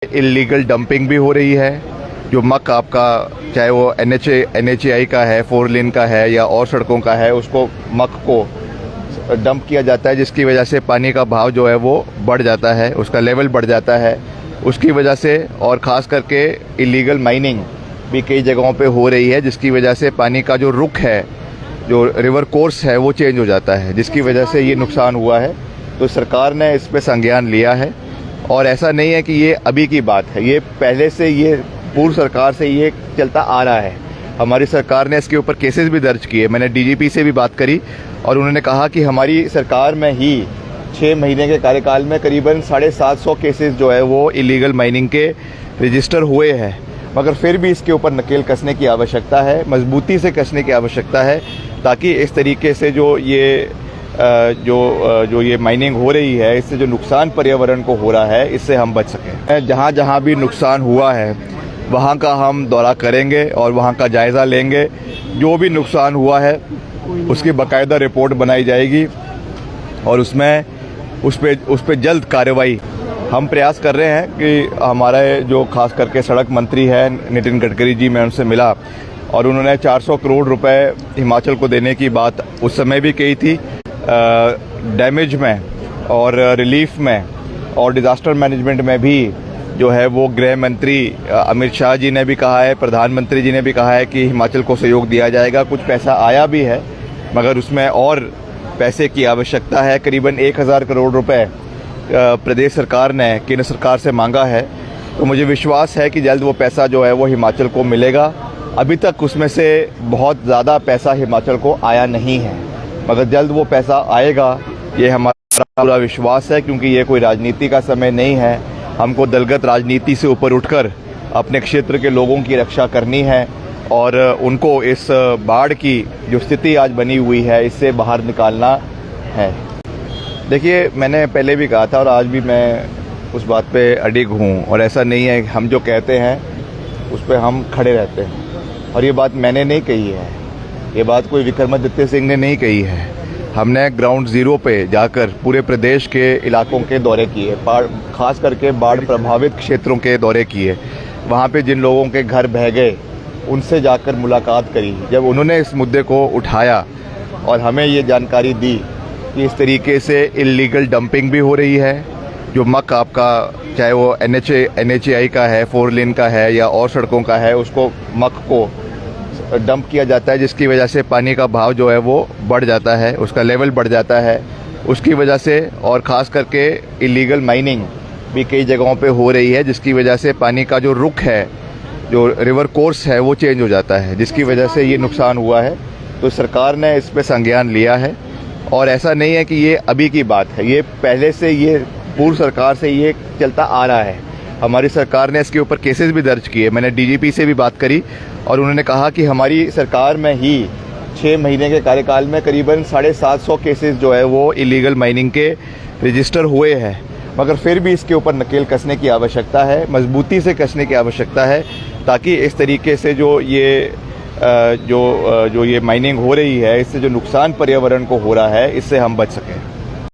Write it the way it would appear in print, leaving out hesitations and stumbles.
Illegal dumping भी हो रही है। जो मक आपका चाहे वो NHAI का है, 4 लेन का है या और सड़कों का है, उसको मक को डंप किया जाता है, जिसकी वजह से पानी का भाव जो है वो बढ़ जाता है, उसका लेवल बढ़ जाता है। उसकी वजह से और ख़ास करके इल्लीगल माइनिंग भी कई जगहों पे हो रही है, जिसकी वजह से पानी का जो रुख है, जो रिवर कोर्स है, वो चेंज हो जाता है, जिसकी वजह से ये नुकसान हुआ है। तो सरकार ने इस पे संज्ञान लिया है और ऐसा नहीं है कि ये अभी की बात है, ये पहले से, ये पूर्व सरकार से ये चलता आ रहा है। हमारी सरकार ने इसके ऊपर केसेस भी दर्ज किए। मैंने DGP से भी बात करी और उन्होंने कहा कि हमारी सरकार में ही 6 महीने के कार्यकाल में करीबन 750 केसेस जो है वो इलीगल माइनिंग के रजिस्टर हुए हैं। मगर फिर भी इसके ऊपर नकेल कसने की आवश्यकता है, मजबूती से कसने की आवश्यकता है, ताकि इस तरीके से जो ये माइनिंग हो रही है, इससे जो नुकसान पर्यावरण को हो रहा है, इससे हम बच सकें। जहाँ जहाँ भी नुकसान हुआ है वहाँ का हम दौरा करेंगे और वहाँ का जायज़ा लेंगे। जो भी नुकसान हुआ है उसकी बाकायदा रिपोर्ट बनाई जाएगी और उस पे जल्द कार्रवाई। हम प्रयास कर रहे हैं कि हमारे जो खास करके सड़क मंत्री हैं नितिन गडकरी जी, मैं उनसे मिला और उन्होंने 400 करोड़ रुपए हिमाचल को देने की बात उस समय भी कही थी। डैमेज में और रिलीफ में और डिज़ास्टर मैनेजमेंट में भी जो है वो गृह मंत्री अमित शाह जी ने भी कहा है, प्रधानमंत्री जी ने भी कहा है कि हिमाचल को सहयोग दिया जाएगा। कुछ पैसा आया भी है, मगर उसमें और पैसे की आवश्यकता है। करीबन 1000 करोड़ रुपए प्रदेश सरकार ने केंद्र सरकार से मांगा है, तो मुझे विश्वास है कि जल्द वो पैसा जो है वो हिमाचल को मिलेगा। अभी तक उसमें से बहुत ज़्यादा पैसा हिमाचल को आया नहीं है, मगर जल्द वो पैसा आएगा, ये हमारा पूरा विश्वास है। क्योंकि ये कोई राजनीति का समय नहीं है, हमको दलगत राजनीति से ऊपर उठकर अपने क्षेत्र के लोगों की रक्षा करनी है और उनको इस बाढ़ की जो स्थिति आज बनी हुई है, इससे बाहर निकालना है। देखिए, मैंने पहले भी कहा था और आज भी मैं उस बात पे अडिग हूँ, और ऐसा नहीं है, हम जो कहते हैं उस पर हम खड़े रहते हैं। और ये बात मैंने नहीं कही है, ये बात कोई विक्रमादित्य सिंह ने नहीं कही है। हमने ग्राउंड ज़ीरो पे जाकर पूरे प्रदेश के इलाकों के दौरे किए, खास करके बाढ़ प्रभावित क्षेत्रों के दौरे किए। वहाँ पे जिन लोगों के घर बह गए उनसे जाकर मुलाकात करी। जब उन्होंने इस मुद्दे को उठाया और हमें ये जानकारी दी कि इस तरीके से इल्लीगल डंपिंग भी हो रही है, जो मक आपका चाहे वो NHAI का है, 4 लेन का है या और सड़कों का है, उसको मक को डंप किया जाता है, जिसकी वजह से पानी का भाव जो है वो बढ़ जाता है, उसका लेवल बढ़ जाता है। उसकी वजह से और ख़ास करके इल्लीगल माइनिंग भी कई जगहों पे हो रही है, जिसकी वजह से पानी का जो रुख है, जो रिवर कोर्स है, वो चेंज हो जाता है, जिसकी वजह से ये नुकसान हुआ है। तो सरकार ने इस पे संज्ञान लिया है और ऐसा नहीं है कि ये अभी की बात है, ये पहले से, ये पूर्व सरकार से ये चलता आ रहा है। हमारी सरकार ने इसके ऊपर केसेस भी दर्ज किए। मैंने DGP से भी बात करी और उन्होंने कहा कि हमारी सरकार में ही 6 महीने के कार्यकाल में करीबन 750 केसेस जो है वो इलीगल माइनिंग के रजिस्टर हुए हैं। मगर फिर भी इसके ऊपर नकेल कसने की आवश्यकता है, मजबूती से कसने की आवश्यकता है, ताकि इस तरीके से जो ये माइनिंग हो रही है, इससे जो नुकसान पर्यावरण को हो रहा है, इससे हम बच सकें।